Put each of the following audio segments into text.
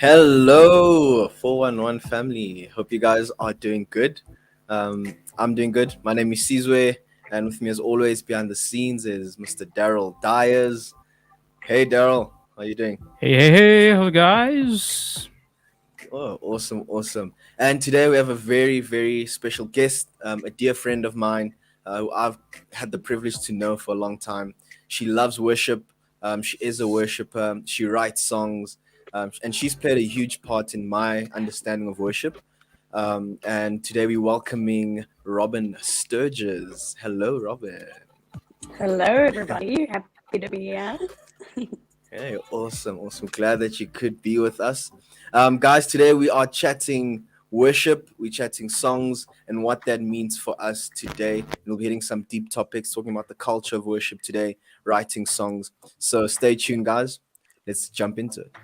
Hello, 411 family. Hope you guys are doing good. I'm doing good. My name is Sizwe, and with me, as always, behind the scenes is Mr. Daryl Dyers. Hey, Daryl, how you doing? Hey, hello guys. Oh, awesome, awesome. And today we have a very, very special guest, a dear friend of mine who I've had the privilege to know for a long time. She loves worship. She is a worshiper. She writes songs, and she's played a huge part in my understanding of worship. And today we're welcoming Robyn Sturges. Hello, Robyn. Hello, everybody. Happy to be here. Hey, awesome, awesome. Glad that you could be with us. Guys, today we are chatting worship, we're chatting songs and what that means for us today. And we'll be hitting some deep topics, talking about the culture of worship today, writing songs. So stay tuned, guys. Let's jump into it.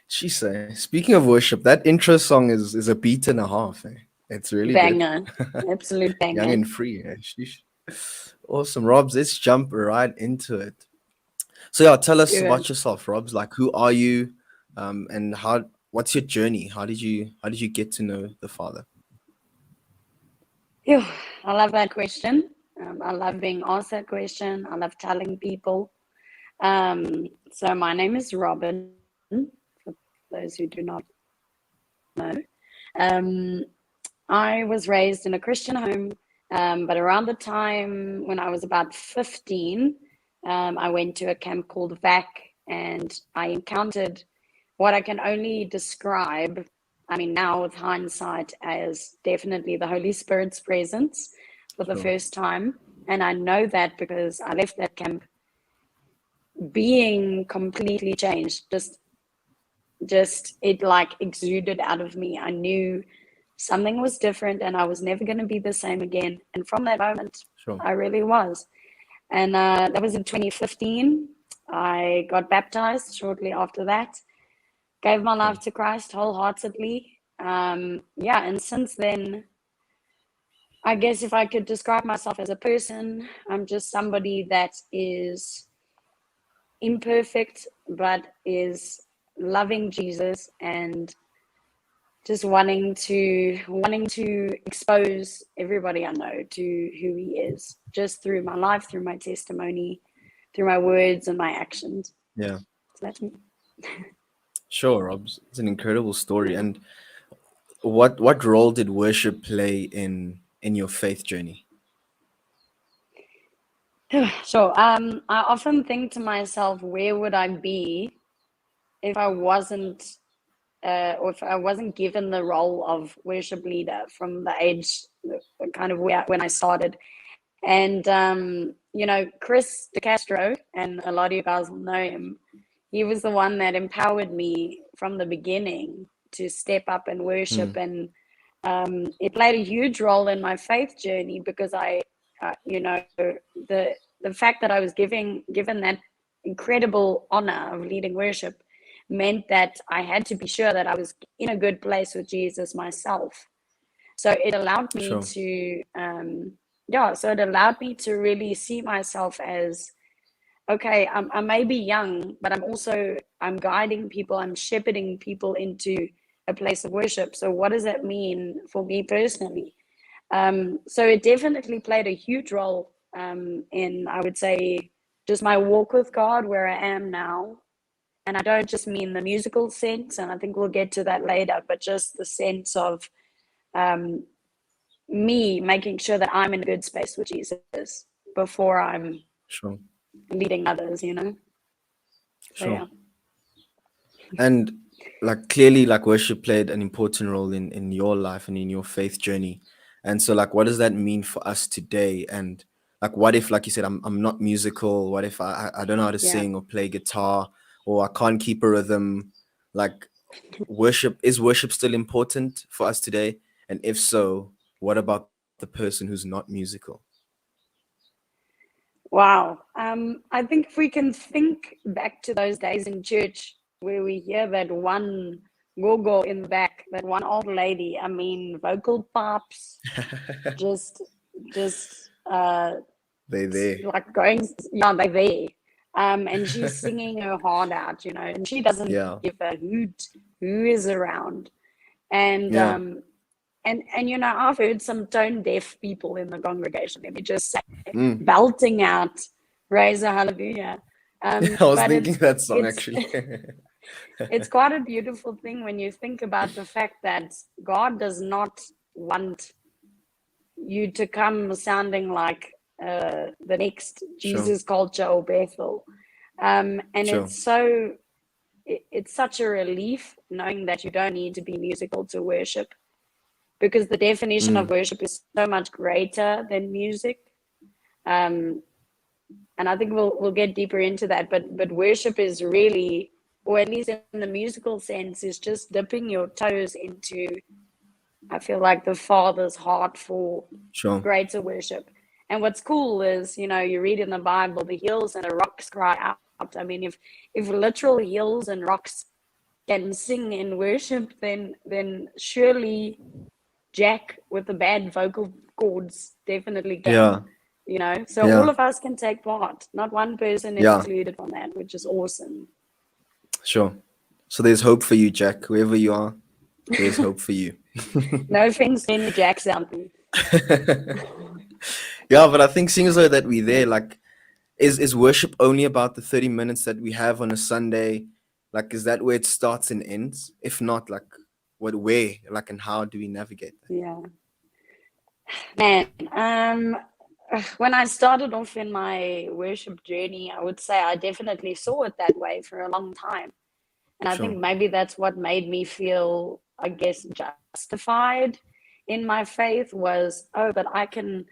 She say, speaking of worship, that intro song is a beat and a half. Eh? It's really good. Banger. Absolute Young banger. and free. Eh? Sheesh. Awesome, Robs. Let's jump right into it. So yeah, tell us Do about it. yourself, Robs. Like, who are you, and how? What's your journey? How did you get to know the Father? Phew, I love that question. I love being asked that question. I love telling people. So my name is Robyn, for those who do not know. Um, I was raised in a Christian home, but around the time when I was about 15, I went to a camp called VAC and I encountered what I can only describe, I mean, now with hindsight, as definitely the Holy Spirit's presence for the Sure. first time. And I know that because I left that camp being completely changed. Just it like exuded out of me. I knew something was different and I was never going to be the same again. And from that moment, Sure. I really was. And that was in 2015. I got baptized shortly after that, gave my Sure. life to Christ wholeheartedly. Yeah, and since then, I guess if I could describe myself as a person, I'm just somebody that is imperfect, but is loving Jesus and just wanting to expose everybody I know to who he is, just through my life, through my testimony, through my words and my actions. Yeah. So that's me. Sure, Robs. It's an incredible story. And what role did worship play in your faith journey? Sure. I often think to myself, where would I be if I wasn't, or if I wasn't given the role of worship leader from the age, kind of where when I started. And Chris DeCastro, and a lot of you guys will know him. He was the one that empowered me from the beginning to step up and worship, Mm, and it played a huge role in my faith journey because the fact that I was given that incredible honor of leading worship meant that I had to be sure that I was in a good place with Jesus myself. So it allowed me sure. to, so it allowed me to really see myself as, okay, I may be young, but I'm guiding people, I'm shepherding people into a place of worship. So what does that mean for me personally? So it definitely played a huge role in, I would say, just my walk with God, where I am now. And I don't just mean the musical sense, and I think we'll get to that later, but just the sense of um, me making sure that I'm in a good space with Jesus before I'm Sure. leading others. So Sure. yeah. And like clearly like worship played an important role in your life and in your faith journey. And so like what does that mean for us today? And like what if, like you said, I'm not musical? What if I don't know how to Yeah. sing or play guitar, or I can't keep a rhythm? Like, worship still important for us today? And if so, what about the person who's not musical? Wow. I think if we can think back to those days in church where we hear that one go in the back. That one old lady. I mean, vocal pops, just just They there. like going, yeah, they there. And she's singing her heart out, and she doesn't Yeah. give a hoot who is around. And Yeah. I've heard some tone deaf people in the congregation. Let me just say, Mm. belting out "Raise a Hallelujah." I was But thinking that song it's actually. it's quite a beautiful thing when you think about the fact that God does not want you to come sounding like the next Sure. Jesus Culture or Bethel. And Sure. it's such a relief knowing that you don't need to be musical to worship, because the definition of Mm. worship is so much greater than music. Um, and I think we'll get deeper into that. But worship is really, or at least in the musical sense, is just dipping your toes into, I feel like, the Father's heart for Sure. greater worship. And what's cool is, you read in the Bible, the hills and the rocks cry out. I mean, if literal hills and rocks can sing in worship, then surely Jack with the bad vocal cords definitely Yeah. can. So all Yeah. of us can take part, not one person Yeah. excluded from that, which is awesome. Sure. So there's hope for you, Jack. Whoever you are, there's hope for you. No offense to any Jacks out there. Yeah, but I think seeing as though that we're there, like, is worship only about the 30 minutes that we have on a Sunday? Like, is that where it starts and ends? If not, like, where, like, and how do we navigate that? Yeah. Man, when I started off in my worship journey, I would say I definitely saw it that way for a long time. And I Sure. think maybe that's what made me feel, I guess, justified in my faith was, oh, but I can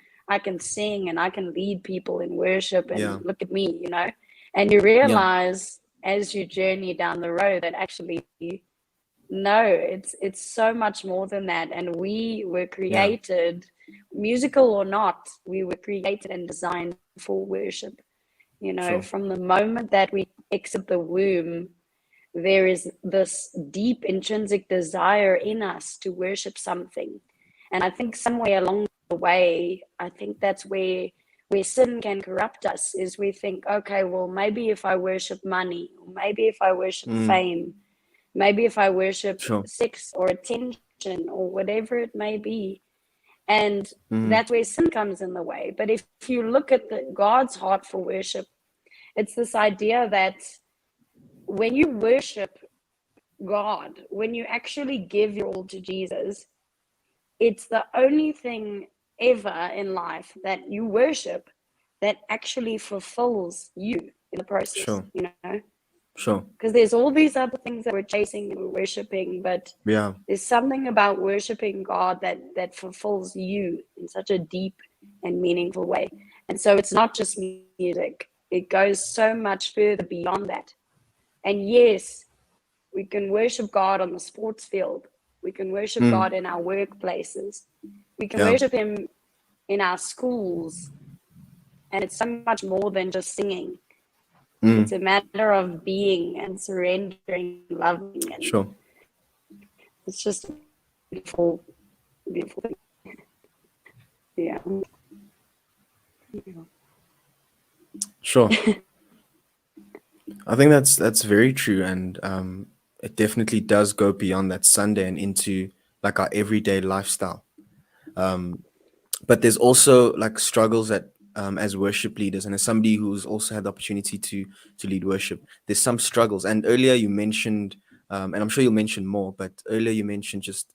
sing and I can lead people in worship, and Yeah. look at me. And you Yeah. realize as you journey down the road that actually, no, it's so much more than that. And we were Yeah. created, musical or not, we were created and designed for worship. Sure. From the moment that we exit the womb, there is this deep intrinsic desire in us to worship something. And I think somewhere along the way, I think that's where sin can corrupt us, is we think, okay, well, maybe if I worship money, or maybe if I worship Mm. fame, maybe if I worship Sure. sex or attention or whatever it may be. And Mm. that's where sin comes in the way. But if you look at God's heart for worship, it's this idea that when you worship God, when you actually give your all to Jesus, it's the only thing ever in life that you worship that actually fulfills you in the process, Sure. you know? Sure. Because there's all these other things that we're chasing and we're worshiping, but Yeah. there's something about worshiping God that fulfills you in such a deep and meaningful way. And so it's not just music, it goes so much further beyond that. And yes, we can worship God on the sports field. We can worship Mm. God in our workplaces. We can Yeah. worship Him in our schools. And it's so much more than just singing. Mm. It's a matter of being and surrendering, loving, and Sure. it's just a beautiful, beautiful thing. Yeah. Sure. I think that's very true, and it definitely does go beyond that Sunday and into like our everyday lifestyle. Um, but there's also like struggles that as worship leaders, and as somebody who's also had the opportunity to lead worship, there's some struggles. And earlier you mentioned, and I'm sure you'll mention more, but earlier you mentioned just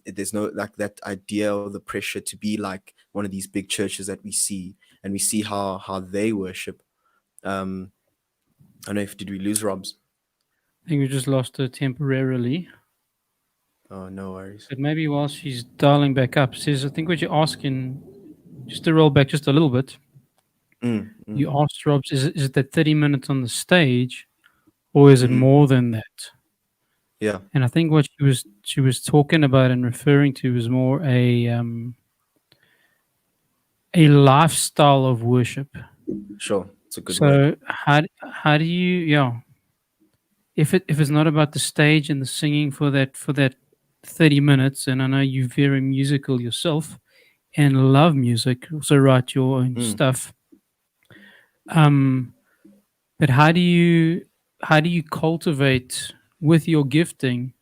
there's no like that idea or the pressure to be like one of these big churches that we see, and we see how they worship. Um, I don't know if did we lose Rob's? I think we just lost her temporarily. Oh, no worries. But maybe while she's dialing back up, says I think what you're asking, just to roll back just a little bit, Mm, mm, you asked Robs, is it that 30 minutes on the stage, or is it mm-hmm. more than that? Yeah, And I think what she was talking about and referring to was more a lifestyle of worship. sure. It's a good word. So how do you, yeah, if it's not about the stage and the singing for that 30 minutes, and I know you're very musical yourself and love music, also write your own Mm. stuff. Um, but how do you cultivate with your gifting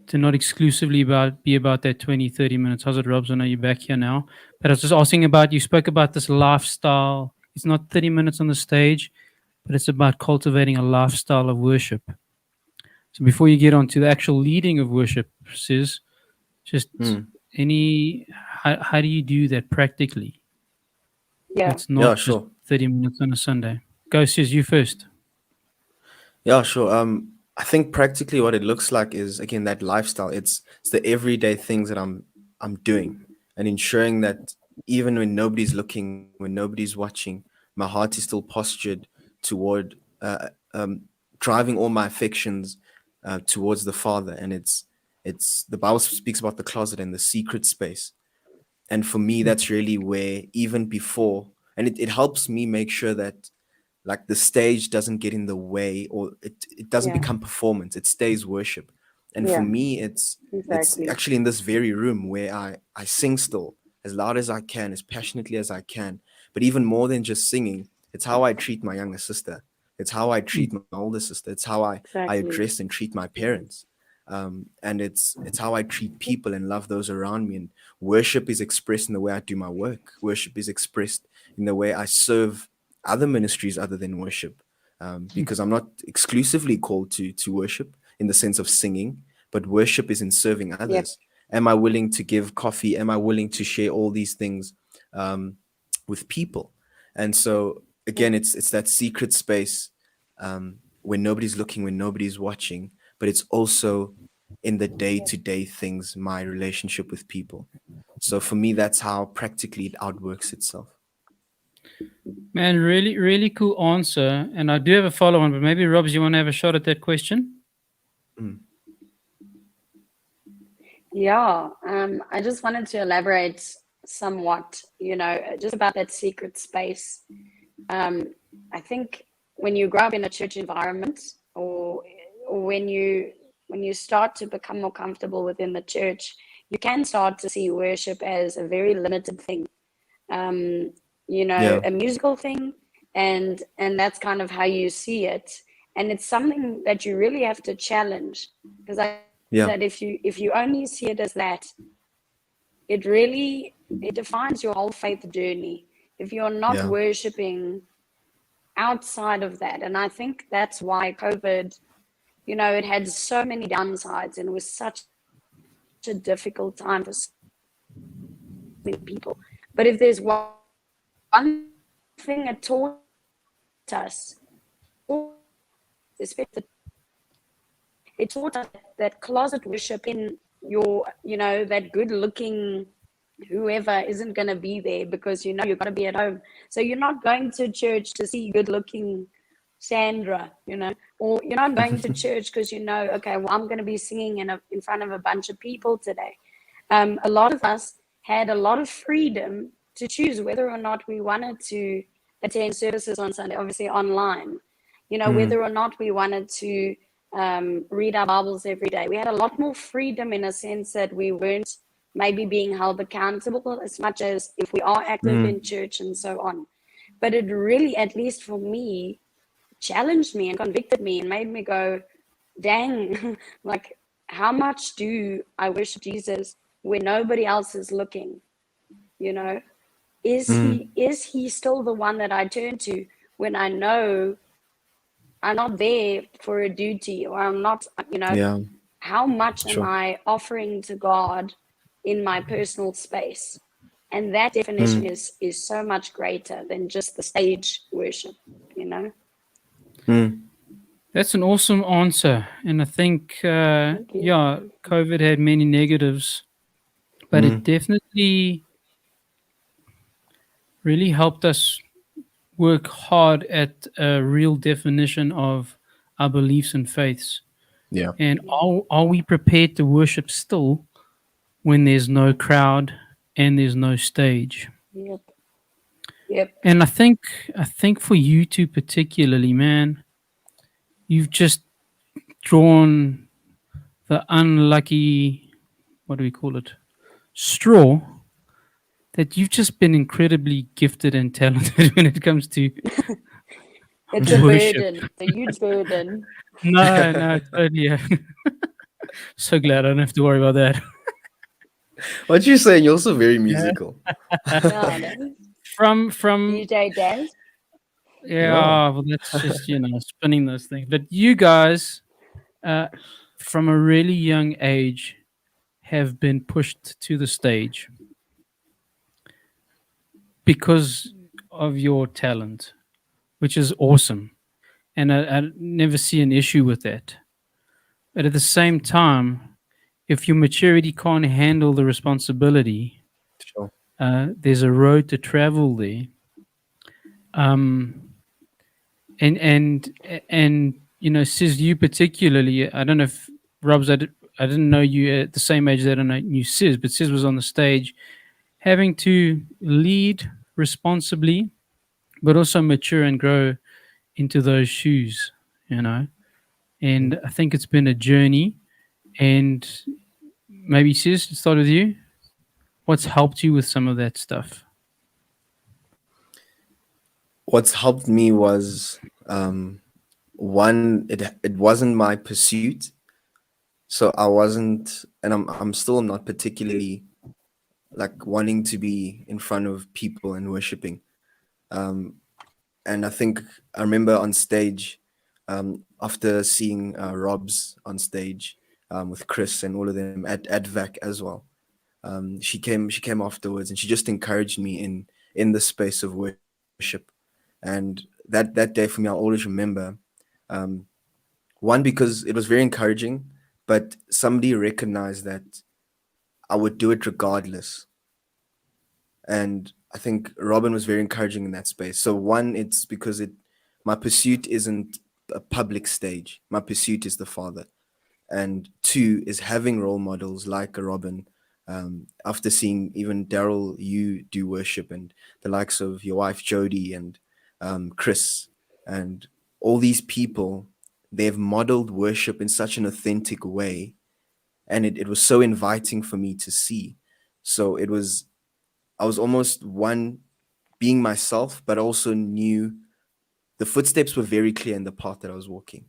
to not exclusively be about that 20 30 minutes? How's it, Robs? I know you're back here now. But I was just asking about, you spoke about this lifestyle. It's not 30 minutes on the stage, but it's about cultivating a lifestyle of worship. So before you get on to the actual leading of worship, sis, just Mm. any how do you do that practically? Yeah. That's Yeah, not just sure. 30 minutes on a Sunday. Go, sis, you first. Yeah, sure. I think practically what it looks like is again that lifestyle. It's the everyday things that I'm doing and ensuring that even when nobody's looking, when nobody's watching, my heart is still postured toward driving all my affections towards the Father. And it's the Bible speaks about the closet and the secret space. And for me, that's really where even before, and it helps me make sure that like the stage doesn't get in the way, or it doesn't Yeah. become performance, it stays worship. And for Yeah. me, it's Exactly. actually in this very room where I sing still as loud as I can, as passionately as I can. But even more than just singing, it's how I treat my younger sister, it's how I treat my older sister, it's how I Exactly. address and treat my parents. And it's how I treat people and love those around me. And worship is expressed in the way I do my work. Worship is expressed in the way I serve other ministries other than worship, because I'm not exclusively called to worship in the sense of singing, but worship is in serving Yep. others. Am I willing to give coffee? Am I willing to share all these things um, with people? And so Yep. again, it's that secret space when nobody's looking, when nobody's watching, but it's also in the day Yep. to day things, my relationship with people. So for me, that's how practically it outworks itself. Man, really, really cool answer. And I do have a follow on, but maybe, Robs, you want to have a shot at that question? Mm. Yeah. I just wanted to elaborate somewhat, just about that secret space. Um, I think when you grow up in a church environment, or when you start to become more comfortable within the church, you can start to see worship as a very limited thing. Um, Yeah, a musical thing, and that's kind of how you see it. And it's something that you really have to challenge, because I think yeah, that if you only see it as that, it defines your whole faith journey. If you're not yeah. worshiping outside of that. And I think that's why COVID, it had so many downsides, and it was such a difficult time for so many people. But if there's one thing it taught us, especially it taught us that closet worship in that good looking whoever isn't going to be there, because you've got to be at home. So you're not going to church to see good looking Sandra, or you're not going to church because okay, well, I'm going to be singing in front of a bunch of people today. A lot of us had a lot of freedom to choose whether or not we wanted to attend services on Sunday, obviously online, Mm. whether or not we wanted to read our Bibles every day. We had a lot more freedom, in a sense that we weren't maybe being held accountable as much as if we are active Mm. in church and so on. But it really, at least for me, challenged me and convicted me and made me go, dang, like, how much do I worship Jesus when nobody else is looking? You know, Mm. is he still the one that I turn to when I know I'm not there for a duty, or I'm not, Yeah, how much am sure. I offering to God in my personal space? And that definition Mm. is so much greater than just the stage worship, you know? Mm. That's an awesome answer. And I think, Thank you. yeah, COVID had many negatives, but it Mm. definitely really helped us work hard at a real definition of our beliefs and faiths. Yeah. And Yeah. are we prepared to worship still when there's no crowd and there's no stage? Yep. Yep. And I think for you two particularly, man, you've just drawn the unlucky, what do we call it, straw, that you've just been incredibly gifted and talented when it comes to It's a worship. burden. It's a huge burden. No, no, totally. So glad I don't have to worry about that. What you're saying, you're also very Yeah. musical. Yeah, no? From DJ Daz. Yeah. yeah, well, that's just spinning those things. But you guys, uh, from a really young age, have been pushed to the stage because of your talent, which is awesome, and I never see an issue with that. But at the same time, if your maturity can't handle the responsibility, Sure. there's a road to travel there. Um, and Sis, you particularly, I don't know if Rob's, I didn't know you at the same age that I knew Sis, but Sis was on the stage having to lead responsibly, but also mature and grow into those shoes, you know. And I think it's been a journey. And maybe Sis, to start with you, what's helped you with some of that stuff? What's helped me was one, it wasn't my pursuit, so I wasn't, and I'm still not particularly like wanting to be in front of people and worshiping. Um, and I think I remember on stage, after seeing Rob's on stage with Chris and all of them at VAC as well. She came afterwards and she just encouraged me in the space of worship, and that day for me I'll always remember. Um, One, because it was very encouraging, but somebody recognized that I would do it regardless, and I think Robyn was very encouraging in that space. So one, it's because my pursuit isn't a public stage. My pursuit is the Father, and two is having role models like a Robyn. After seeing even Daryl, you do worship, and the likes of your wife Jody and Chris, and all these people, they've modeled worship in such an authentic way, and it was so inviting for me to see. So I was almost one being myself, but also knew the footsteps were very clear in the path that I was walking,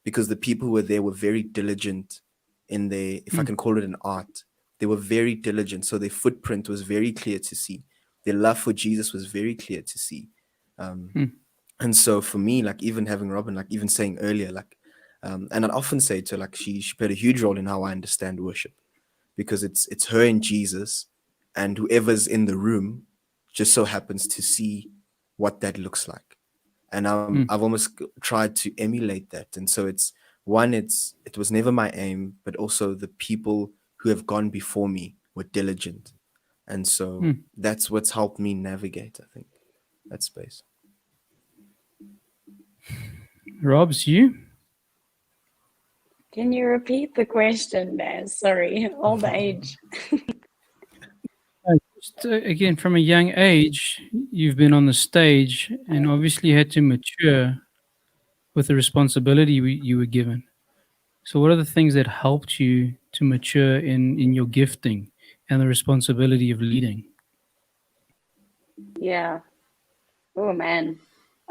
because the people who were there were very diligent in their, if I Mm, can call it an art, they were very diligent. So their footprint was very clear to see. Their love for Jesus was very clear to see. Um, mm, and so for me, like even having Robyn, like even saying earlier, like, and I'd often say to her, like she played a huge role in how I understand worship, because it's her and Jesus, and whoever's in the room just so happens to see what that looks like. And mm, I've almost tried to emulate that. And so it's one, it was never my aim, but also the people who have gone before me were diligent. And so mm. that's what's helped me navigate, I think, that space. Rob's, you? Can you repeat the question, Daz? Sorry, old age. Just, again, from a young age, you've been on the stage and obviously had to mature with the responsibility you were given. So, what are the things that helped you to mature in your gifting and the responsibility of leading? Yeah. Oh man.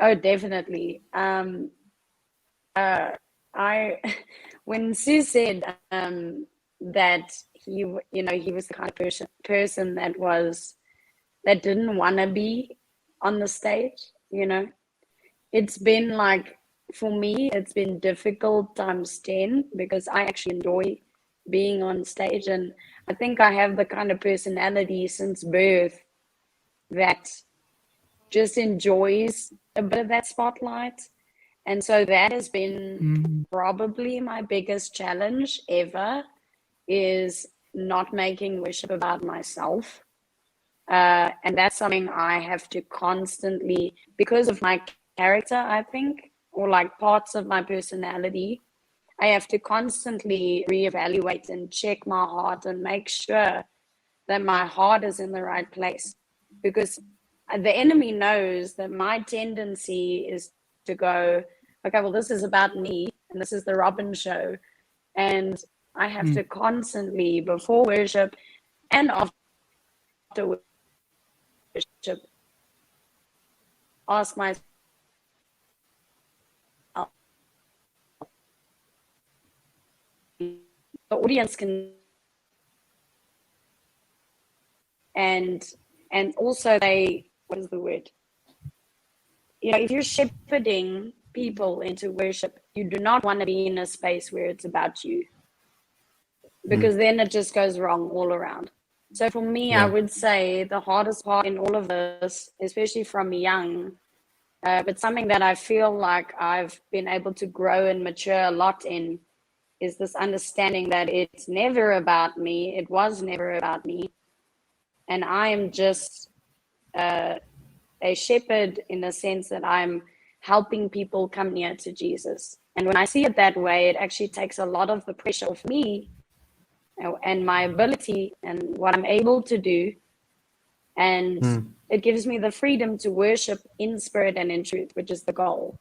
Oh, definitely. I when Sue said that he was the kind of person that didn't want to be on the stage. It's been like, for me, it's been difficult times 10, because I actually enjoy being on stage, and I think I have the kind of personality since birth that just enjoys a bit of that spotlight. And so that has been Mm, probably my biggest challenge ever, is not making worship about myself. And that's something I have to constantly, because of my character, I think, or like parts of my personality, I have to constantly reevaluate and check my heart and make sure that my heart is in the right place. Because the enemy knows that my tendency is to go, okay, well, this is about me, and this is the Robyn show. And I have to constantly, before worship and after worship, ask myself, the audience can, and also they, what is the word? You know, if you're shepherding people into worship, you do not want to be in a space where it's about you, because then it just goes wrong all around. So for me, I would say the hardest part in all of this, especially from young, but something that I feel like I've been able to grow and mature a lot in, is this understanding that it's never about me. It was never about me. And I am just a shepherd in the sense that I'm helping people come near to Jesus. And when I see it that way, it actually takes a lot of the pressure off me and my ability and what I'm able to do. And it gives me the freedom to worship in spirit and in truth, which is the goal.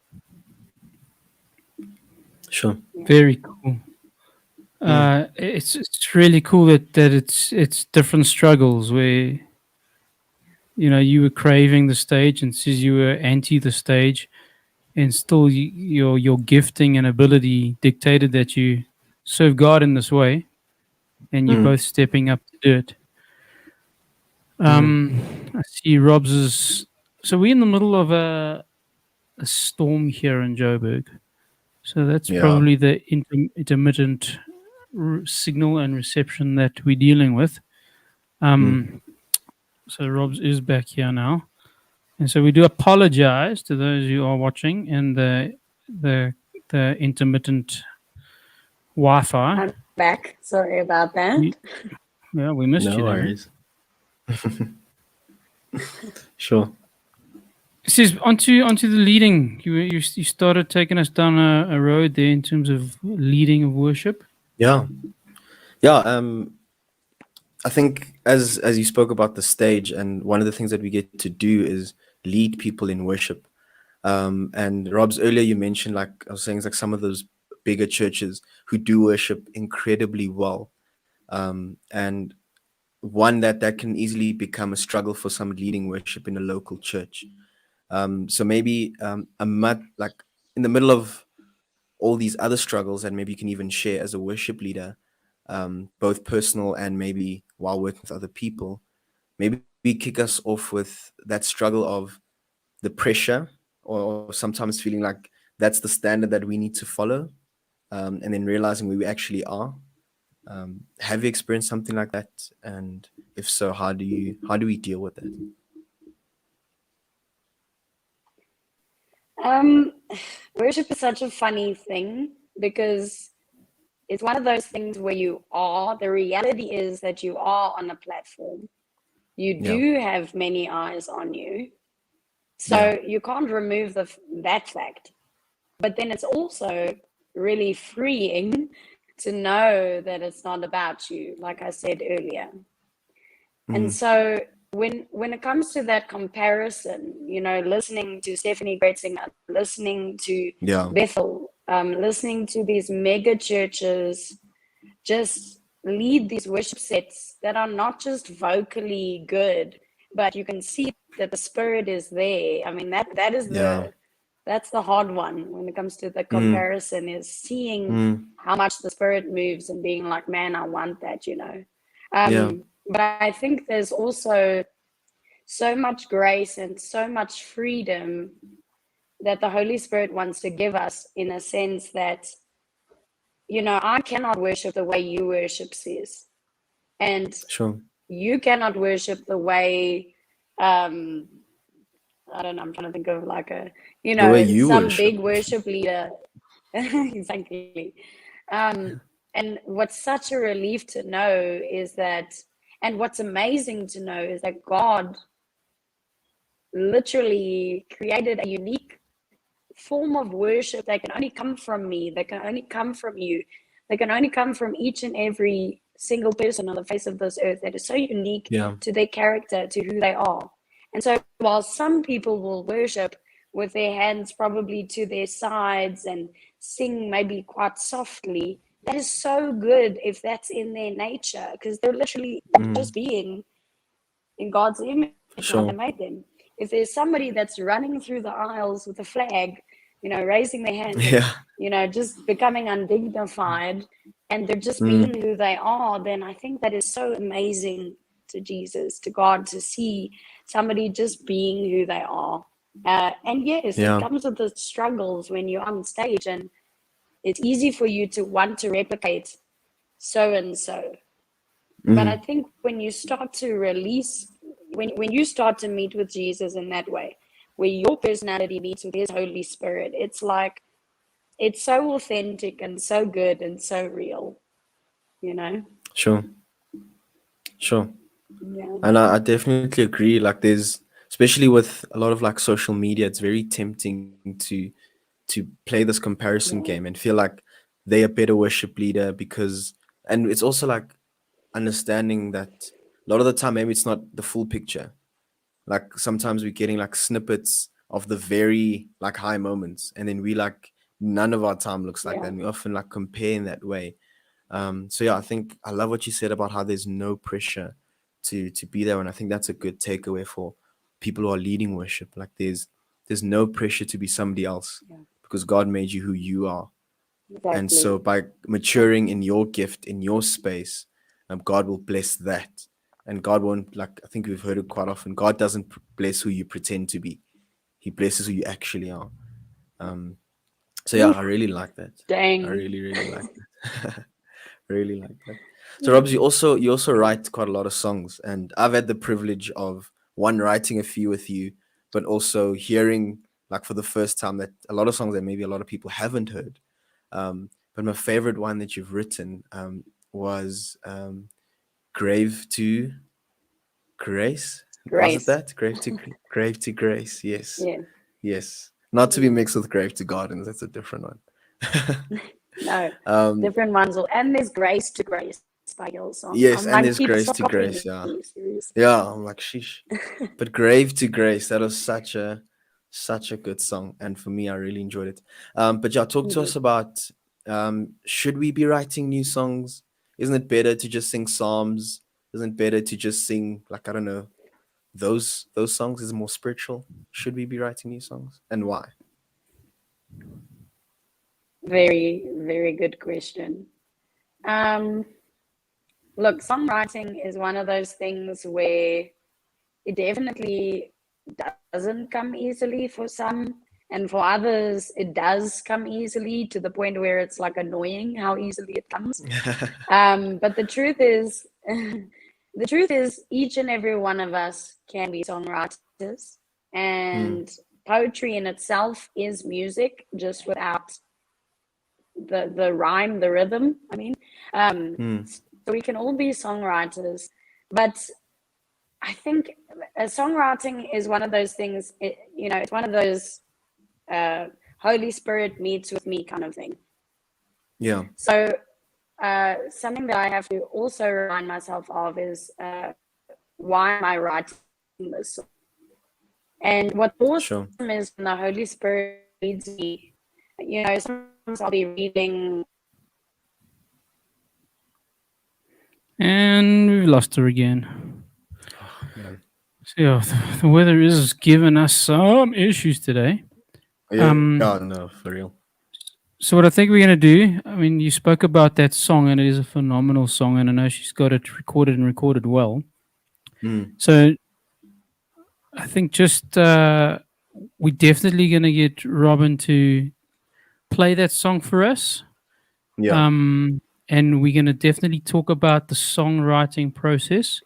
Sure. Very cool. It's really cool that it's different struggles where, you know, you were craving the stage and says you were anti the stage, and still your gifting and ability dictated that you serve God in this way, and you're both stepping up to do it. I see Rob's is, so we're in the middle of a storm here in Joburg, so that's Yeah. probably the intermittent signal and reception that we're dealing with. So Rob's is back here now, and so we do apologize to those who are watching and the intermittent Wi-Fi. I'm back. Sorry about that. We missed No you there. worries. Sure. This is onto the leading. You started taking us down a road there in terms of leading of worship. Yeah. I think as you spoke about the stage, and one of the things that we get to do is lead people in worship. And Rob's, earlier you mentioned, like I was saying, it's like some of those bigger churches who do worship incredibly well, and one that can easily become a struggle for some leading worship in a local church. So maybe like in the middle of all these other struggles, and maybe you can even share as a worship leader, both personal and maybe while working with other people, maybe kick us off with that struggle of the pressure, or sometimes feeling like that's the standard that we need to follow, and then realizing where we actually are. Have you experienced something like that? And if so, how do we deal with it? Worship is such a funny thing, because it's one of those things where the reality is that you are on a platform. You do have many eyes on you. So you can't remove that fact. But then it's also really freeing to know that it's not about you, like I said earlier. And so when it comes to that comparison, you know, listening to Stephanie Gretzinger, listening to Bethel, listening to these mega churches just lead these worship sets that are not just vocally good, but you can see that the spirit is there. I mean, that's the hard one when it comes to the comparison, is seeing how much the spirit moves and being like, man, I want that, you know. But I think there's also so much grace and so much freedom that the Holy Spirit wants to give us, in a sense that, you know, I cannot worship the way you worship, sis. And you cannot worship the way, I don't know, I'm trying to think of like a, you know, some worship. Big worship leader. Exactly. And what's such a relief to know is that, and what's amazing to know is that God literally created a unique form of worship that can only come from me, that can only come from you, that can only come from each and every single person on the face of this earth, that is so unique to their character, to who they are. And so while some people will worship with their hands probably to their sides and sing maybe quite softly, that is so good if that's in their nature, because they're literally Mm. just being in God's image For and how sure. they made them. If there's somebody that's running through the aisles with a flag, raising their hands and, Yeah. just becoming undignified, and they're just Mm. being who they are, then I think that is so amazing to Jesus, to God, to see somebody just being who they are. And yes, it Yeah. comes with the struggles when you're on stage, and it's easy for you to want to replicate so and so. But I Mm. think when you start to release, when you start to meet with Jesus in that way, where your personality meets with his Holy Spirit, it's like, it's so authentic and so good and so real, you know? Sure. Sure. Yeah. And I definitely agree. Like there's, especially with a lot of like social media, it's very tempting to play this comparison game Yeah. and feel like they're a better worship leader because, and it's also like understanding that a lot of the time maybe it's not the full picture. Like sometimes we're getting like snippets of the very like high moments, and then we like none of our time looks like that. Yeah. And we often like compare in that way. So yeah, I think I love what you said about how there's no pressure to be there, and I think that's a good takeaway for people who are leading worship. Like there's no pressure to be somebody else Yeah. because God made you who you are, and so Exactly. by maturing in your gift in your space, God will bless that, and God won't, like I think we've heard it quite often. God doesn't bless who you pretend to be; He blesses who you actually are. Um, so yeah, I Oof, really like that. I dang. really like that. Really like that. So Yeah. Robs, you also write quite a lot of songs, and I've had the privilege of one writing a few with you, but also hearing like for the first time that a lot of songs that maybe a lot of people haven't heard. But my favorite one that you've written was "Grave to Grace." Was it Grace. that? Grave to Grace. Yes, Yeah. yes. Not to be Yeah. mixed with Grave to Gardens. That's a different one. No, um, different ones. And there's Grace to Grace by Hillsong. yes, I'm and like, there's people, Grace stop to copying Grace. me, Yeah. seriously. Yeah, I'm like sheesh. But Grave to Grace, that was such a good song. And for me, I really enjoyed it. But yeah, talk to Mhm. us about should we be writing new songs? Isn't it better to just sing psalms? Isn't it better to just sing like I don't know, those songs is more spiritual? Should we be writing new songs? And why? Very, very good question. Um, Look, songwriting is one of those things where it definitely doesn't come easily for some, and for others, it does come easily to the point where it's like annoying how easily it comes. But the truth is, the truth is, each and every one of us can be songwriters, Mm, and poetry in itself is music, just without the rhyme, the rhythm. I mean, mm, so we can all be songwriters, but I think songwriting is one of those things. It's one of those uh, Holy Spirit meets with me kind of thing. yeah, So something that I have to also remind myself of is why am I writing this song? And what's sure. awesome is when the Holy Spirit leads me. Sometimes I'll be reading. And we've lost her again. Oh, man. So yeah, the weather is giving us some issues today. Yeah, Um, no, for real. so what I think we're gonna do, I mean, you spoke about that song, and it is a phenomenal song, and I know she's got it recorded and recorded well. Mm, So I think just we're definitely gonna get Robyn to play that song for us. yeah. Um, and we're gonna definitely talk about the songwriting process.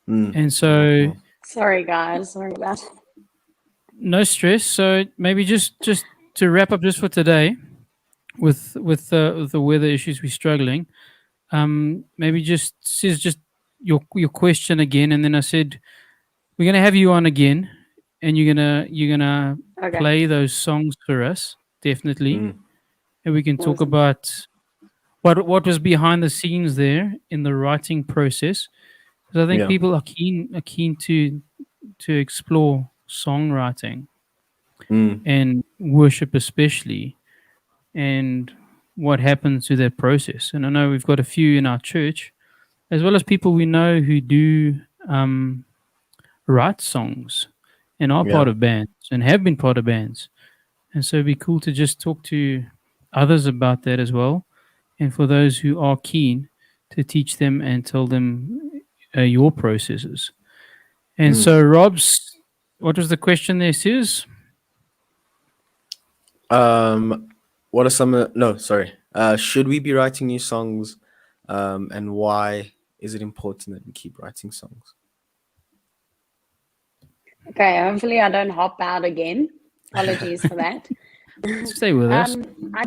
Mm, And so oh, Sorry, guys. Sorry about it. no stress. So maybe just to wrap up just for today with the weather issues we're struggling. Maybe just says just your question again, and then I said we're gonna have you on again, and you're gonna Okay. play those songs for us definitely, mm, and we can talk Awesome. about what was behind the scenes there in the writing process, because I think yeah. people are keen to explore songwriting Mm, and worship especially. and what happens to that process. And I know we've got a few in our church, as well as people we know who do um, write songs and are Yeah. part of bands and have been part of bands. And so it'd be cool to just talk to others about that as well. And for those who are keen, to teach them and tell them your processes. And Mm. so, Rob's, what was the question there, Sis? Um, what are some of no, sorry. Should we be writing new songs? And why is it important that we keep writing songs? Okay, hopefully I don't hop out again. Apologies for that. Stay with us. I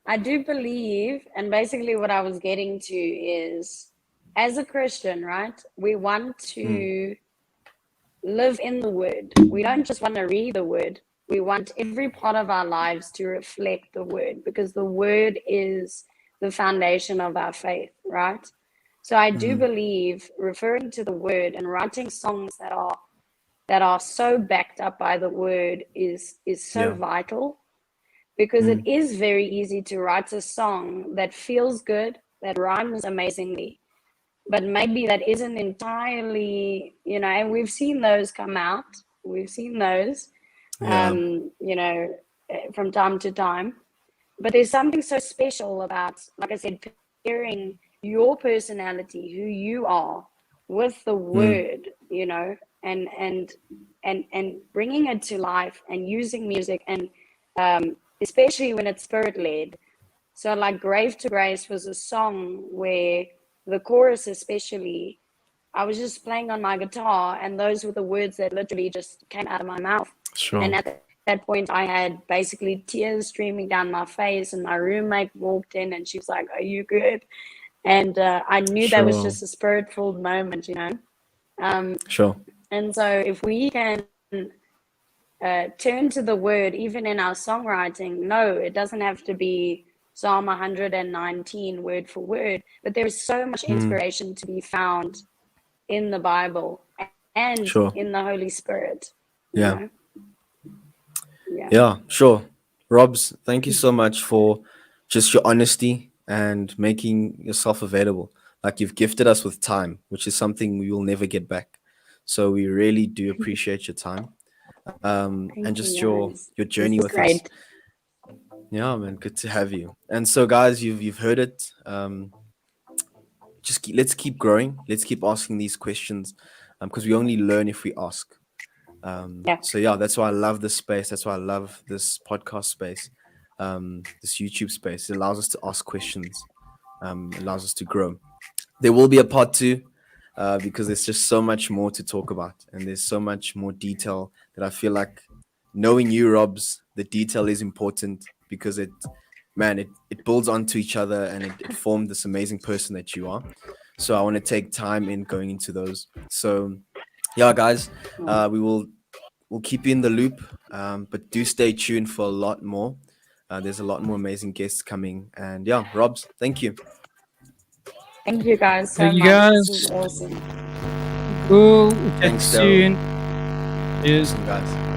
I do believe, and basically what I was getting to is, as a Christian, right? We want Mm. to live in the Word. We don't just want to read the Word. We want every part of our lives to reflect the Word, because the Word is the foundation of our faith, right? So I do Mm. believe referring to the Word and writing songs that are so backed up by the Word is so Yeah. vital, because it Mm. is very easy to write a song that feels good, that rhymes amazingly, but maybe that isn't entirely, and we've seen those come out. We've seen those, Yeah. from time to time. But there's something so special about, like I said, pairing your personality, who you are, with the Mm. word, and bringing it to life and using music, and especially when it's spirit led. So, like Grave to Grace was a song where the chorus, especially, I was just playing on my guitar, and those were the words that literally just came out of my mouth. Sure. And at that point, I had basically tears streaming down my face, and my roommate walked in and she was like, "Are you good?" And I knew that was Sure. just a spirit filled moment. Sure. And so, if we can turn to the word, even in our songwriting, no, it doesn't have to be Psalm 119 word for word, but there is so much Mm. inspiration to be found in the Bible and Sure. in the Holy Spirit, you Yeah. know? Yeah. Yeah. Sure. Robs, thank you so much for just your honesty and making yourself available. Like you've gifted us with time, which is something we will never get back. So we really do appreciate your time, and Thank just you, your guys. journey This with is us. great. Yeah, man, good to have you. And so, guys, you've heard it. Let's keep growing. Let's keep asking these questions, because we only learn if we ask. Yeah. So yeah, that's why I love this space. That's why I love this podcast space, this YouTube space. It allows us to ask questions, allows us to grow. There will be a part two, because there's just so much more to talk about, and there's so much more detail that I feel like, knowing you, Robs, the detail is important because it builds onto each other, and it formed this amazing person that you are. So I want to take time in going into those. So yeah, guys, we'll keep you in the loop, but do stay tuned for a lot more. There's a lot more amazing guests coming, and yeah, Robs, thank you. Thank you guys Thank so you, much. This was guys. awesome. Cool. We'll chat to you Thanks, Daryl. soon. Cheers. Awesome, guys.